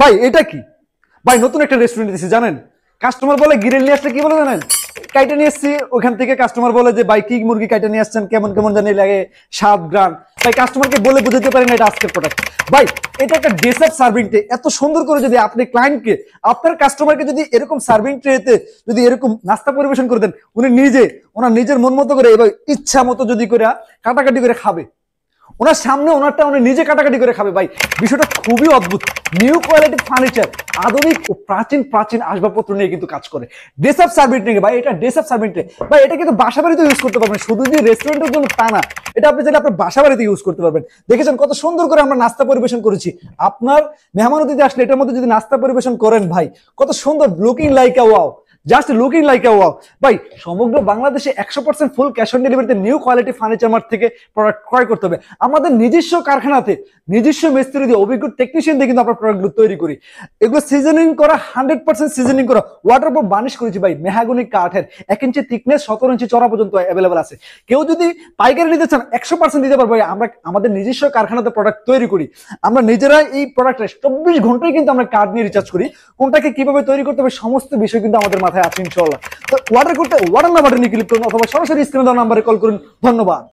ভাই এটা কি? ভাই নতুন একটা রেস্টুরেন্ট দিছি জানেন, কাস্টমার বলে গ্রিল নিয়ে আসলে কি বলে জানেন, কাইটা নিয়ে এসছি। ওখান থেকে কাস্টমার বলে যে ভাই কি মুরগি কাইটা নিয়ে আসছেন, কেমন কেমন জানি লাগে, স্বাদ গ্রান। ভাই কাস্টমারকে বলে বুঝাতে পারেন এটা আজকের প্রোডাক্ট। ভাই এটা একটা ডেসার্ট সার্ভিং ট্রে, এত সুন্দর করে যদি আপনি ক্লায়েন্টকে, আপনার কাস্টমারকে যদি এরকম সার্ভিং ট্রেতে যদি এরকম নাস্তা পরিবেশন করে দেন, উনি নিজে ওনার নিজের মন মতো করে এবার ইচ্ছা মতো যদি করে কাটাকাটি করে খাবে, ওনার সামনে ওনারটা উনি নিজে কাটাকাটি করে খাবে। ভাই বিষয়টা খুবই অদ্ভুত। নিউ কোয়ালিটির ফার্নিচার, আধুনিক ও প্রাচীন প্রাচীন আসবাবপত্র নিয়ে কিন্তু কাজ করে। ডেসআপ সার্ভিং ট্রে ভাই, এটা ডেসআপ সার্ভিং ট্রে ভাই, এটা কিন্তু বাসা বাড়িতে ইউজ করতে পারবেন, শুধু যে রেস্টুরেন্টের জন্য তা না, এটা আপনি চাইলে আপনার বাসা বাড়িতে ইউজ করতে পারবেন। দেখেছেন কত সুন্দর করে আমরা নাস্তা পরিবেশন করেছি। আপনার মেহমান অতিথি আসলে এটার মধ্যে যদি নাস্তা পরিবেশন করেন ভাই, কত সুন্দর, লুকিং লাইক আ ওয়াও, জাস্ট লুকিং লাইক আ ওয়াও। ভাই সমগ্র বাংলাদেশে 100% ফুল ক্যাশ অন ডেলিভারিতে নিউ কোয়ালিটি ফার্নিচার মার্ট থেকে প্রোডাক্ট ক্রয় করতে হবে। আমাদের নিজস্ব কারখানাতে নিজস্ব মিস্ত্রি দিয়ে অভিজ্ঞ টেকনিশিয়ান দিয়ে কিন্তু আমরা প্রোডাক্টগুলো তৈরি করি। এগুলো সিজনিং করা, 100% সিজনিং করা, ওয়াটার প্রুফ বার্নিশ করেছি ভাই, মেহাগনি কাঠের, 1 ইঞ্চি থিকনেস 17 ইঞ্চি চড়া পর্যন্ত অ্যাভেলেবল আছে। কেউ যদি পাইকারি নিতে চান 100% দিতে পারবো। আমরা আমাদের নিজস্ব কারখানাতে প্রোডাক্ট তৈরি করি, আমরা নিজেরাই এই প্রোডাক্টে 24 ঘন্টায় কিন্তু আমরা কার্ড নিয়ে রিচার্জ করি। কোনটাকে কিভাবে তৈরি করতে হবে সমস্ত বিষয় কিন্তু আমাদের মাথায় আছে ইনশাআল্লাহ। তো অর্ডার করতে অর্ডার নাম্বারটা নিয়ে ক্লিক করুন অথবা সরাসরি স্ক্রিনে দেওয়া নাম্বারে কল করুন। ধন্যবাদ।